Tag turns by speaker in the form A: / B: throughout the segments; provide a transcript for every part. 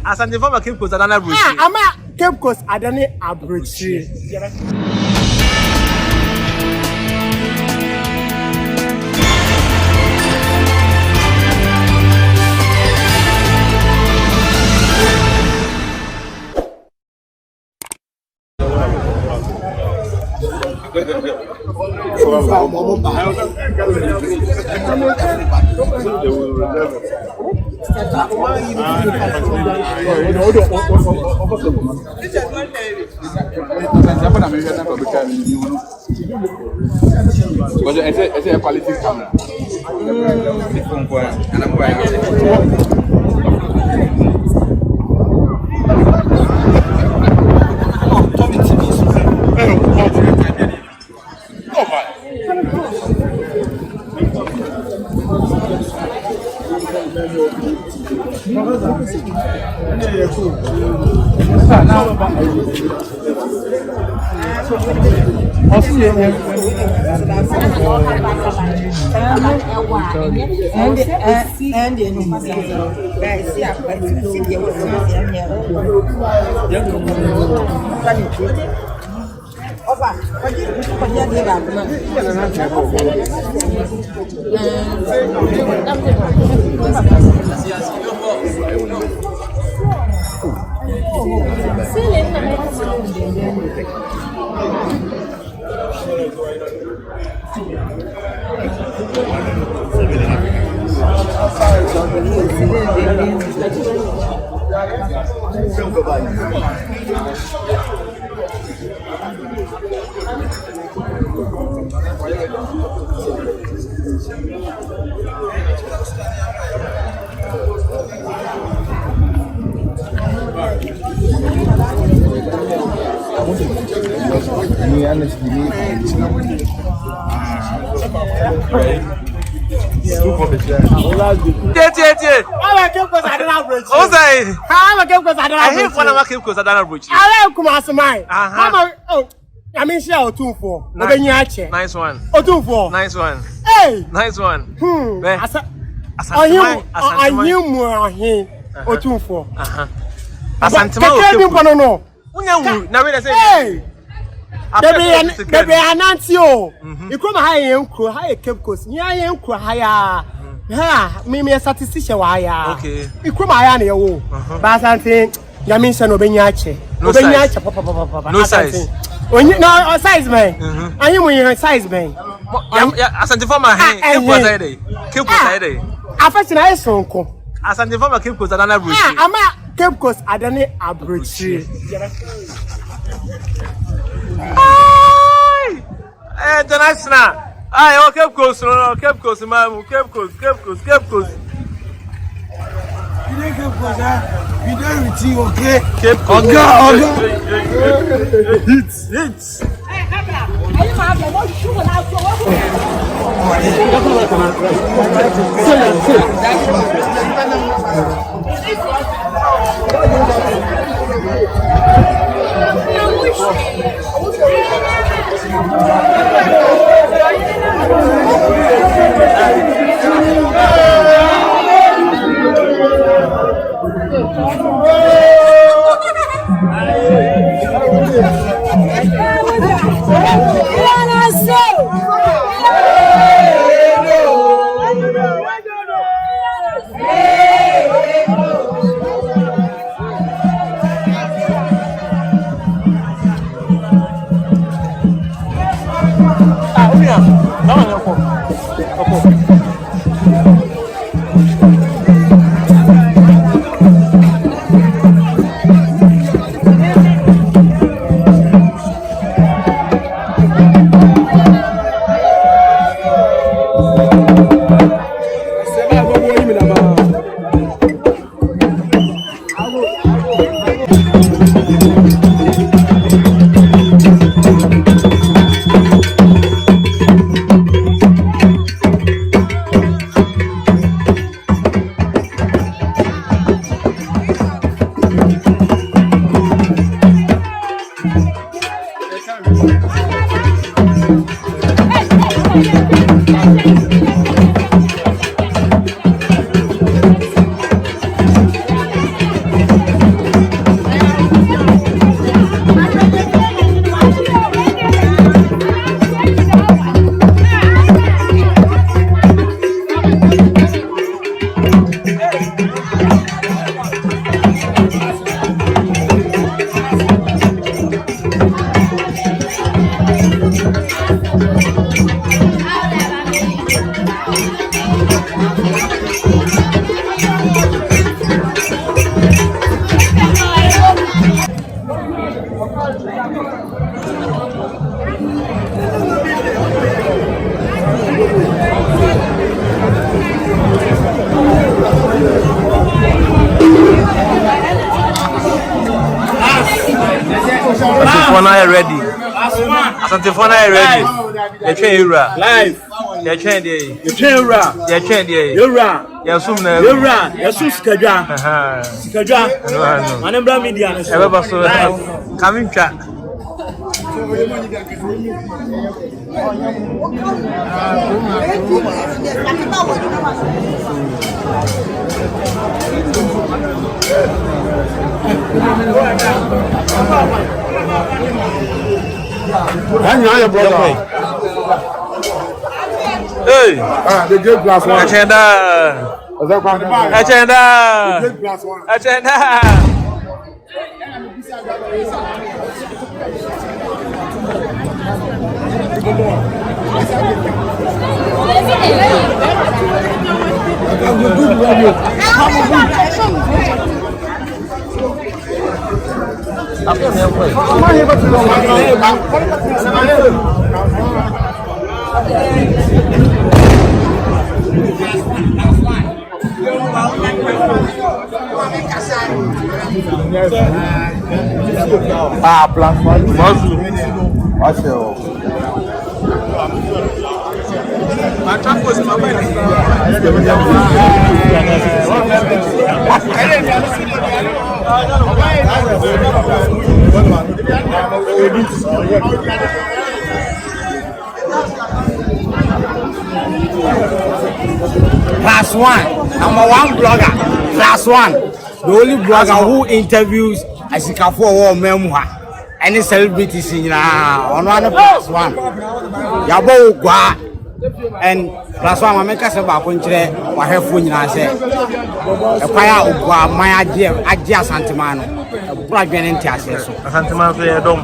A: As an informer Cape Coast Adana Bridge.
B: I'm a Cape Coast Adana Bridge.
C: It's a quality camera. I mean, she Otumfuo.
A: Nice one.
B: Otumfuo.
A: Nice one.
B: Hey.
A: Nice one.
B: Otumfuo.
A: Asantuma.
B: No. Hey. Baby, Anantio. You come high Cape Coast. Yeah, higher. Ha, me a statistician.
A: Okay.
B: You come higher near you. But I think Yamin no Benyache.
A: No size.
B: When you know size man. I am when you're size man.
A: As an informer, Cape Coast Day.
B: I first I saw.
A: As an informer Cape Coast Adana Bridge.
B: I'm a Cape Coast Adana Bridge.
A: Eh, Janasna. I Cape Coast, Cape Coast, man, Cape Coast.
D: We don't with you, okay?
A: Cape Coast. Hits. Asantefoɔ na ready. Asantefoɔ na ready. Ye twen ewura.
B: Live.
A: Ye twen dey.
B: Ye twen ewura.
A: Ye twen dey.
B: Ewura.
A: Ye sum na.
B: Ewura. Ye sum sikadwa. Sikadwa.
A: No.
B: Manembra media no.
A: Ebe ba so. Kami twa. Hey,
C: The great glass one.
A: Achenda. Achenda.
C: The great glass one.
A: Achenda.
C: Platform. What's your?
B: Class 1, number 1 blogger. Class 1, the only blogger who interviews Asikafo or Memoir. Any celebrities in on one class 1. Yabo Gua and class 1, I make us about country, or have fun in I say. A fire of Gua, my idea, Adia Santimano, a black and Tiases.
A: Asantemano dom.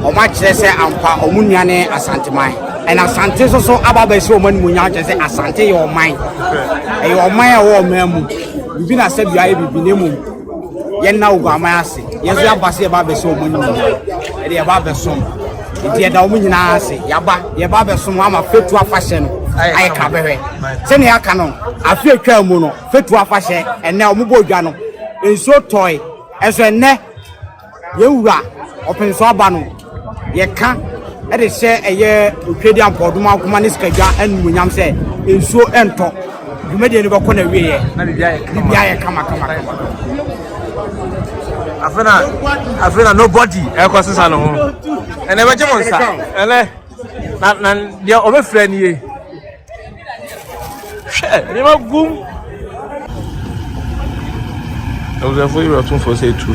B: Or much less Ampa or Muniane Asantimai. And Asante so about so many Munya just say Asante your mind. Your mind or memu. You've been a step you are be yen now go amasi yes ya base ba be so money e de ba be so e de da o nyina ase ya ba be so ama fetu afahye no ai ka behwe se ne aka no afi atwa mu no fetu afahye enne o mubo odwa no enso toy eso enne ye wura open so aba no ye ka e de hye eye otwedi ampodum akoma ne sikadwa anu nyam se enso ento dumede ne bako na wiye
A: Na bibia
B: ye kama
A: Afena nobody ekosisa no ho. Ene beje mo nsa. Ele na dia obefra ni ye. Hwe, ni magum. Otumfuo you Otumfuo Osei Tutu.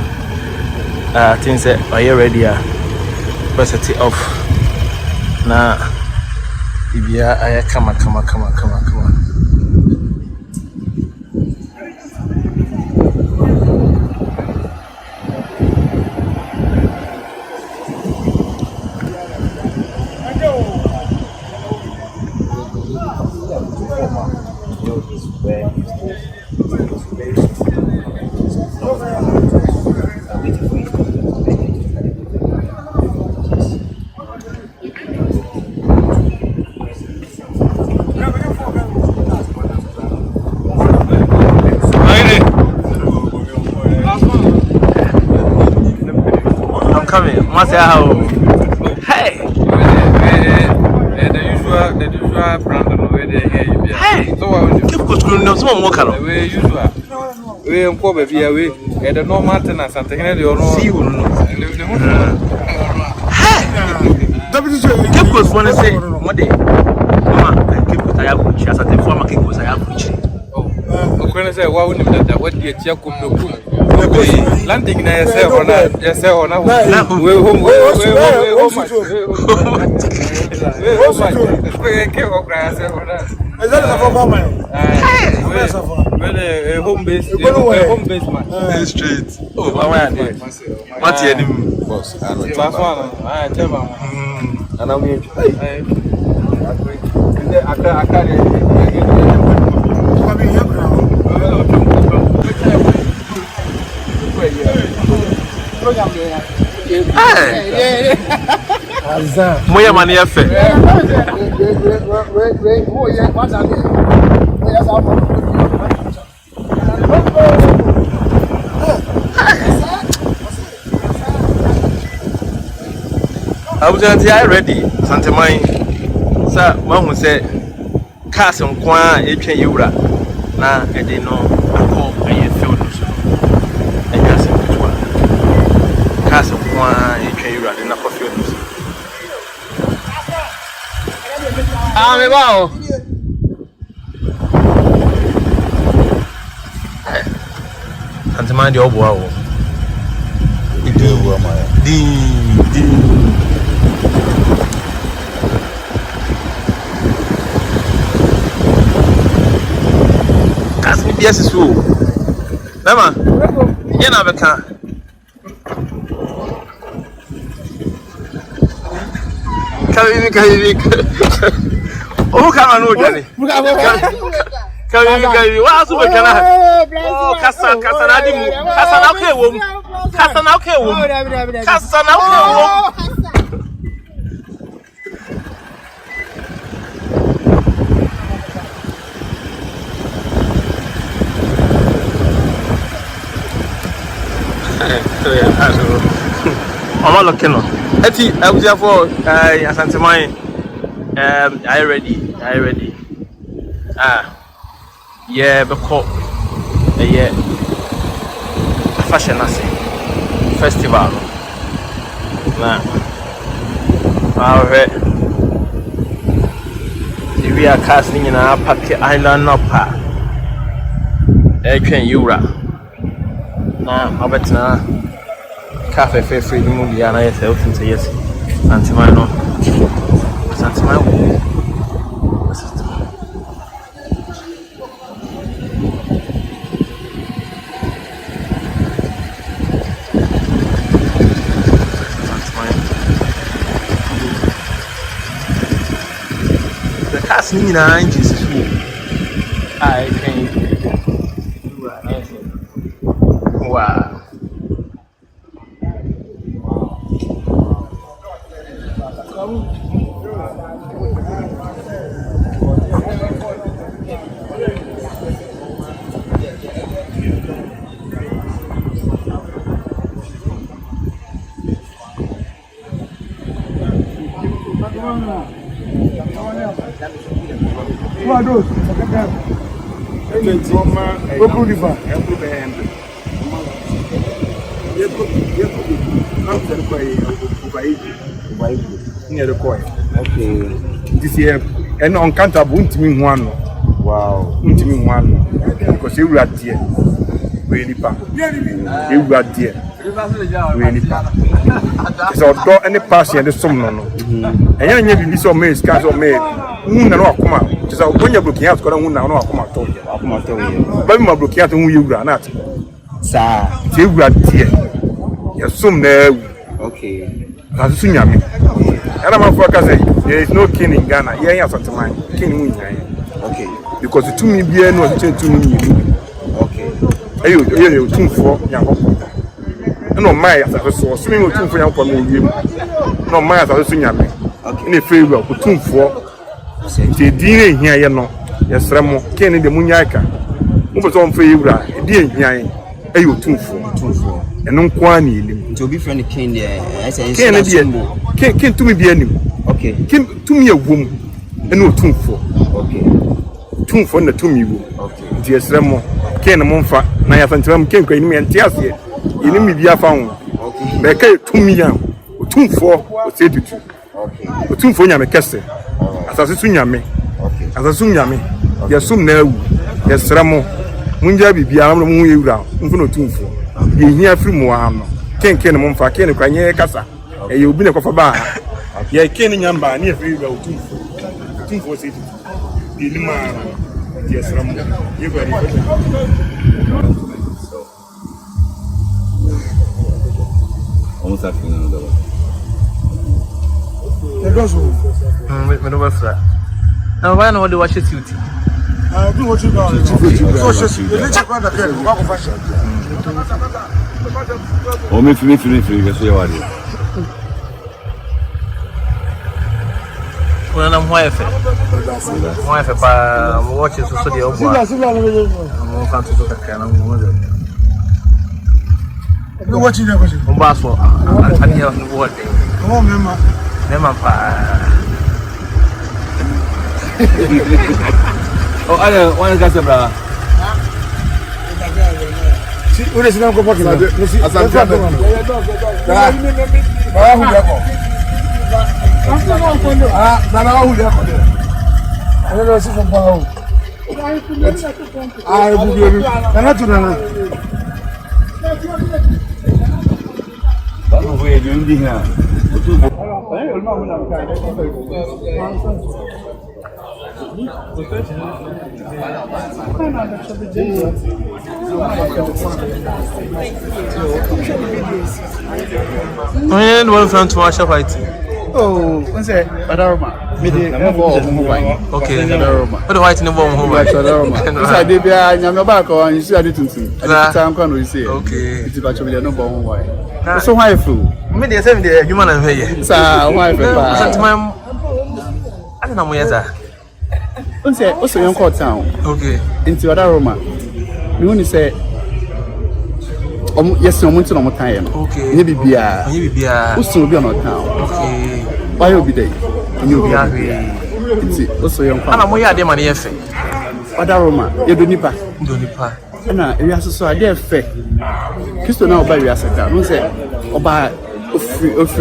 A: Things say are you ready? Set it off. Na bibia aya kama. I'm coming. What's how? Hey. The usual brand of hey. So keep going. No, some more color. We usual. We unko baby we. The normal tenants and taking the no. See you no. Hey. Keep going. One say one day. Mama, keep going. I have to chase at the former keep going. I have to chase. Okwana say wa woni that what dey tia kum no kum. Landing na say ona we home. Is that a home base man. Straight. Oh, why there? What's your name? Boss. Class 1. I tell you. And I'm here. Moya mani efe. Abujanti I ready. Santa Mai. Sir, one who said, cast on Quan, H. Ura. Now, I didn't know. I call a field. And yes, which one? Cast on Quan, H. Ura, and not for field. Ah, wow. Santa Mai, the old wow. Cast me, yes, it's true. Mama, you never can. Oh, come on, Johnny. Can you? What else we can have? Oh, Cassan, okay, woman. Cassan, okay, woman. Cassan, okay, woman. I'm not looking. Eti, I was here for Asante Mai. Are you ready? Are you ready? Yeah, because yeah, fashion festival. Nah, alright. We are casting in our packet island up. Ura. Nah, I bet na cafe free movie and I say open to yes. Antimano. Santimano. Singing in Jesus' name. I can do it. Wow.
C: Who are those? Oku River. Okay. This year, and uncountable untimi one. Wow. Untimi one. Because you were dear. Really bad. You were dear. Really bad. So, don't any passion the sum no. And you be so many scars of me. No come out. Just when you're looking out, going to come out. But my looking at who you are not. Sir, you were dear. You're some there. Okay. That's soon, Yami. And I'm a focus. There is no king in Ghana. Yeah, yes, at the mind. King. Okay. Because the 2 million was 2 million. Okay. You Otumfuo, young. No, my as I saw swimming Otumfuo young for me. No, my as I saw Yami. Okay. In a favor of Otumfuo. The dinner here, you know. Yes, Ramo, Kenny the Munyaka. Who was on favor? A dear here. A Otumfuo. And no quani. To be friendly, King, Kennedy, King to me be enemy. Okay. King to me a woman. And no Otumfuo. Okay. Otumfuo na to me. Okay. Dear Ramo, Ken Monfa, Nayafantam, Ken, me and Tiasia. You need me be found. Okay. Make it to me young. Otumfuo, Osei Tutu. Okay. Otumfuo Yamekese. As I soon yame. Okay. As I soon yame. Yes, soon now. Yes, Ramo. Munja be a moon round. Otumfuo. You hear from one. Ken Monfa, Ken, Kanye Casa. And you'll be a coffee bar. Ye Ken Yamba near free go Otumfuo City. The man. Yes, Ramo. You very almost happening another one.
A: Now, why not watch it?
C: I do what you got.
E: Oh, me free, guess we are.
A: Well, I'm wife. I'm watching so the old one. I'm going to do that kind of
C: Watching everything.
A: I hear what.
C: Come on, member.
A: Never
E: Oh, I don't want to get some.
D: Ule sina mko poki.
C: Asante. Bana huyu hapo.
D: Ndio sisi mbao. Bubi. Kana tunana.
E: Bana huyu ndio ndinga.
A: And one from to watch a fight.
F: Oh, what's that? Badaroma. Okay.
A: What do I think about home?
F: I did be a young tobacco and you see I didn't see. I didn't can say.
A: Okay.
F: It's about to be no bomb. Why? So why flew?
A: Maybe the same day, human and here.
F: Sir, why?
A: I don't know where that.
F: What's that? What's a young court town?
A: Okay.
F: Into Badaroma. You only say, yes, no one to no time.
A: Okay.
F: Maybe be a. Who's to be on town?
A: Okay.
F: Why you be there? You be
A: here.
F: It's also young.
A: I'm a moya de money effect.
F: Badaroma, you don't need back.
A: Don't need pa.
F: Na we are so dey fair Kristo na oba we asaka no say oba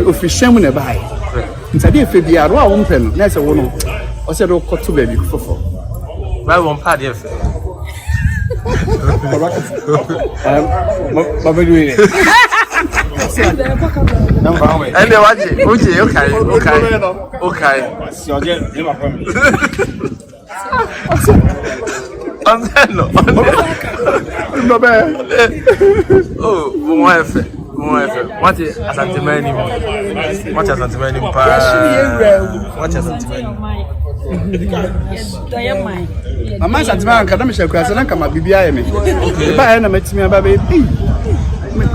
F: ofisham na bai nta dey fair bia ro a wo mpɛ no na say wo no o say do koto ba bi fofo
A: Why won't pa de effect?
C: Baba do it.
A: And they watch it. Okay.
C: Si oje, ni ma kwa mi.
A: No bad. Oh, more effect. What is a sentiment? What is a sentiment? What is a sentiment?
F: Mama santima kan na me hye kwase na kama bibia ye me ba na matimi aba be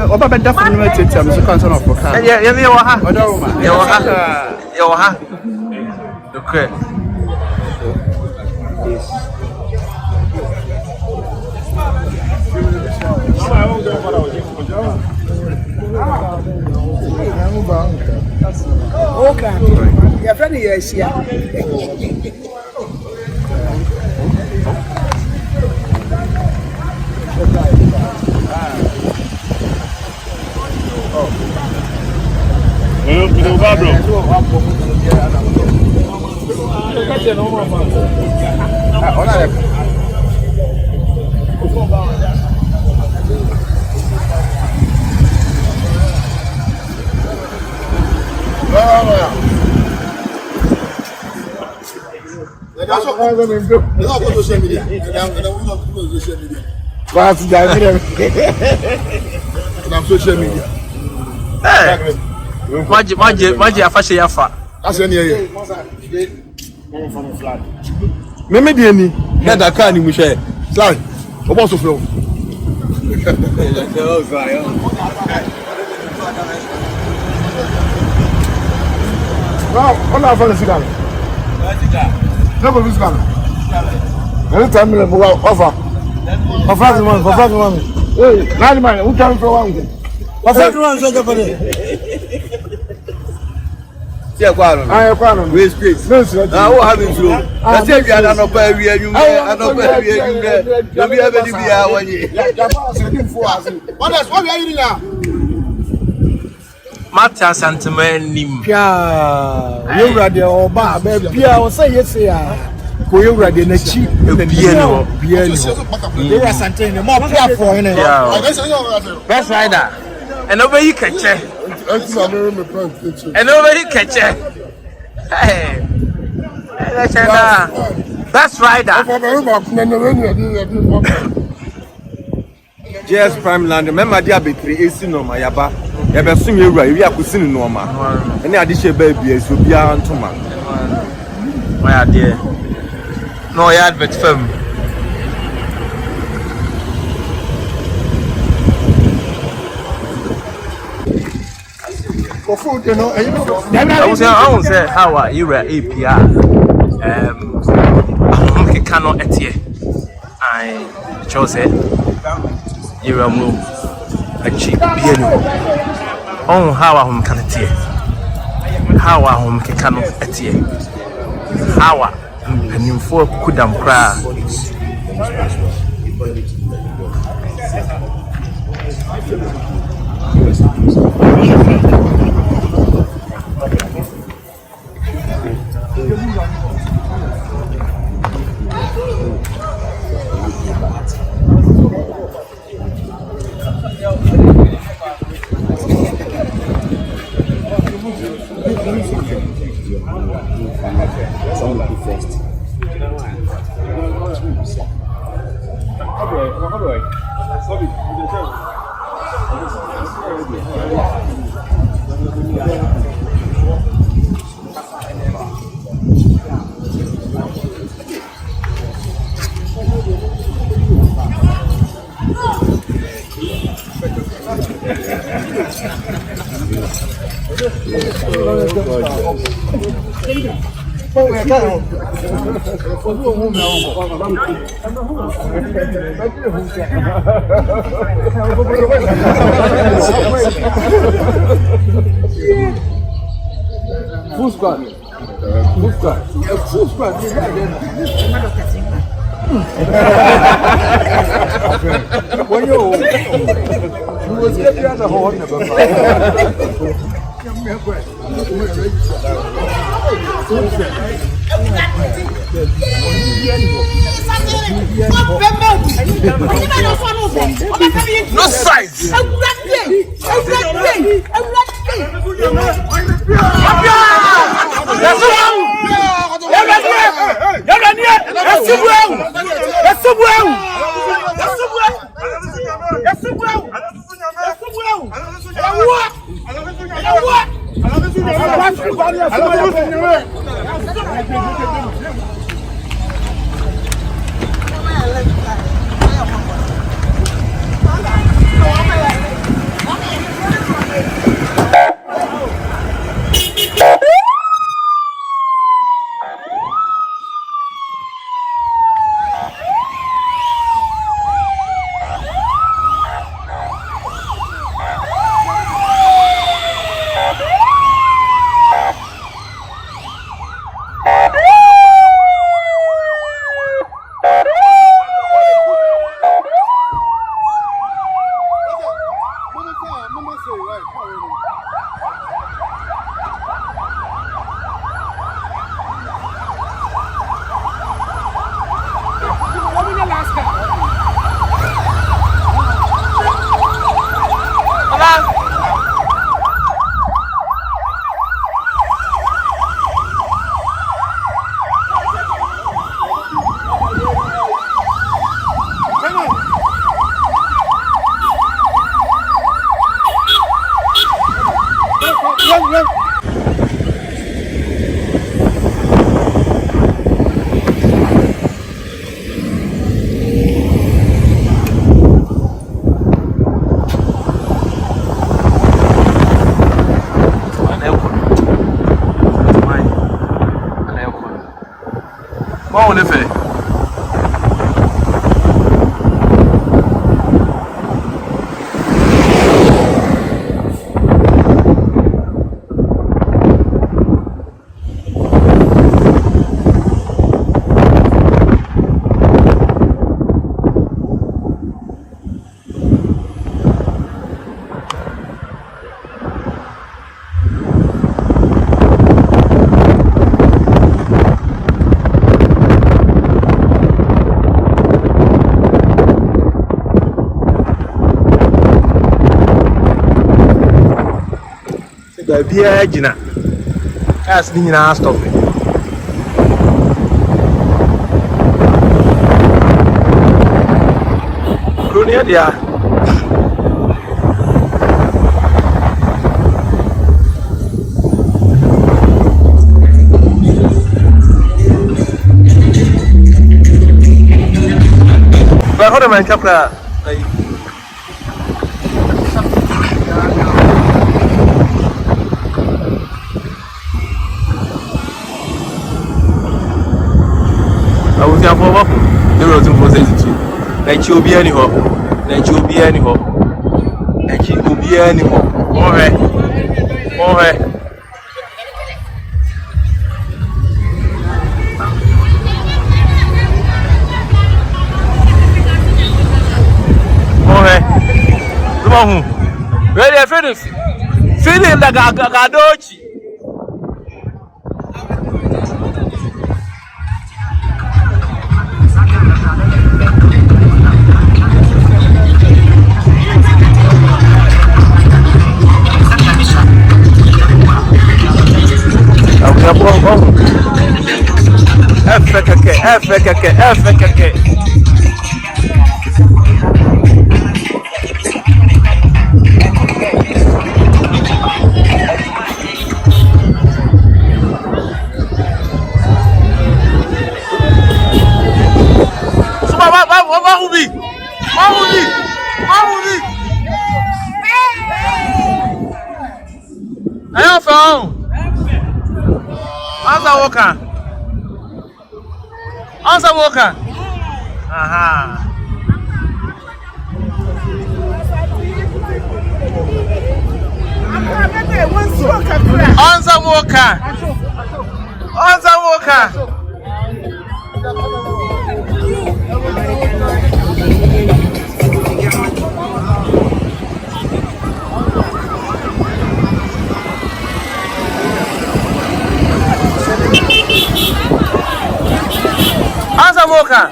F: oba be dafa no matete me so kan so na ofoka
A: Yeah, me wa ha.
F: Badaroma
A: You ha. Okay.
D: Okay. Your friend is here.
C: Social media.
A: Hey. Maji afashe yafa.
C: Ase ni eye. Meme die ni. Na da ka ni mu hwe. Sai. Obo so flo. Wow, on a fait sigal. No go sigal. Anytime me go offer. Offer the man. Hey, nani man, who can throw one? Offer the man so go for it.
E: See a quarrel.
C: I quarrel.
E: We straight. Now what happens to? That's if you are not by we are you. I don't by we are you. You be able to be our one year.
C: What else? What are you doing now?
A: Mata sentiment nim.
D: Pia, you ready oba be pia o say yes ya. Ko you ready na chi
A: Pia no.
D: You are something more pia for him.
A: Best rider. And over you catch it. And over you catch it. Hey. Best rider.
C: JS Prime Land, remember dia betri AC no ma yaba. Ya be sum ewura, wi akusini no ma. Ene ade she ba bia so bia ntoma.
A: Why are there? No yard but firm.
D: For food, you know,
A: I won't say how are you APR. I cannot at here. I chose it. You will move a cheap piano. Oh, how I can it here. how a home keka no etie how a mpanimfo kudam kra
E: Full squad. When you was getting out of horn,
A: no size on the fair. Bia Gina as the Nina stop it. Brunia, dear. But hold on, man, Capra. I was here for what? The Otumfuo says it. Like you'll be anyhow. Like you'll be anyhow. Like you'll be anyhow. All right. Obahu. Ready, I finish. Feeling like Gadochi. FKK. Ayo phone. Answer Walker. Aha. Answer Walker. Answer Walker.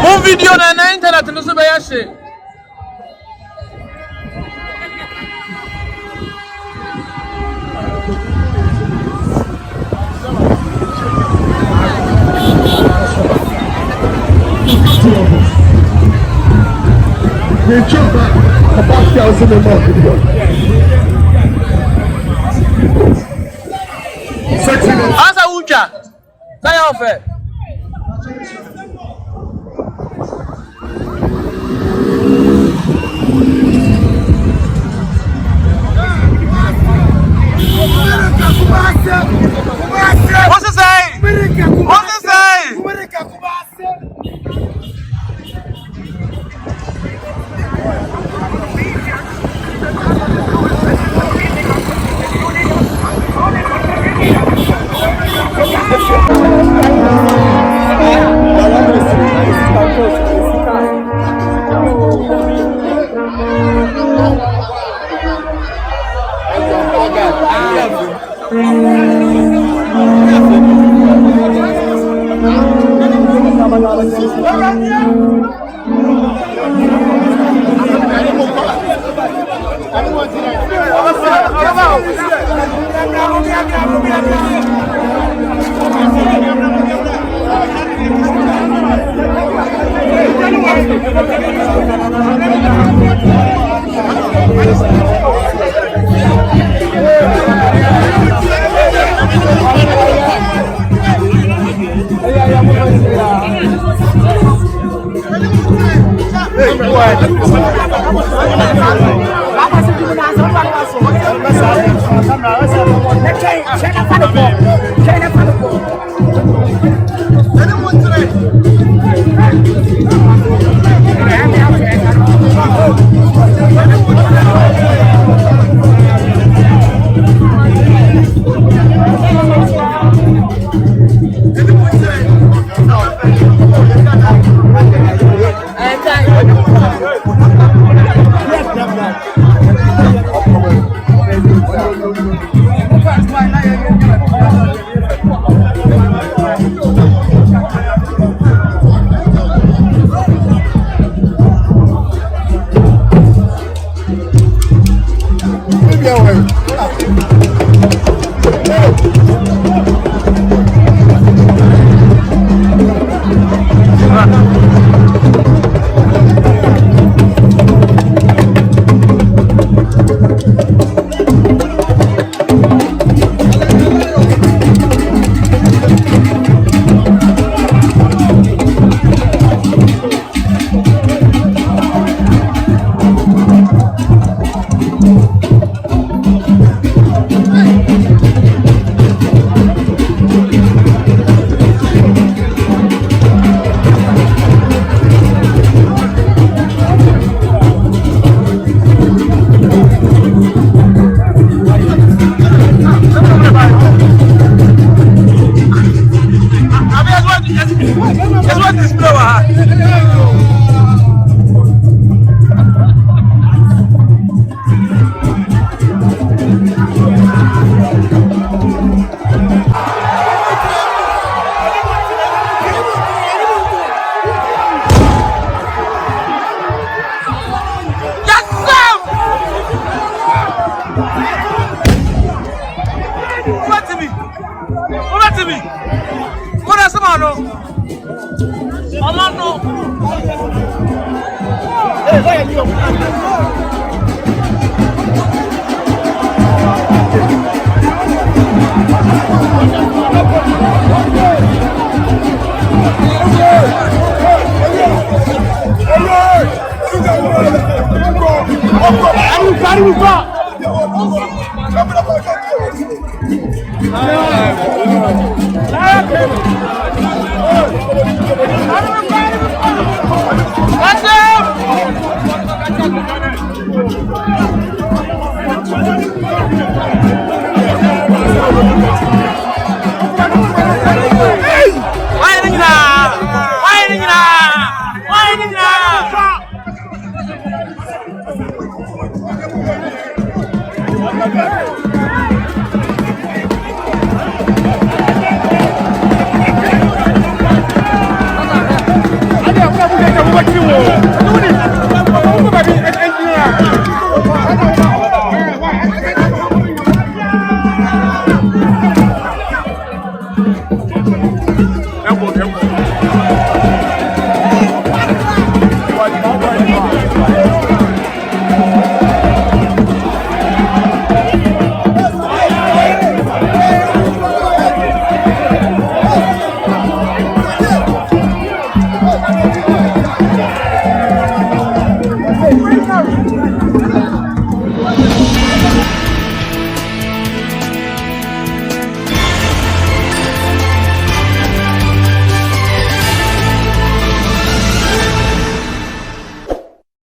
A: Mon video na internet no so be yashe. Asa ucha. Say off. What's it say? What's it say? Just what this blower.
D: Come on.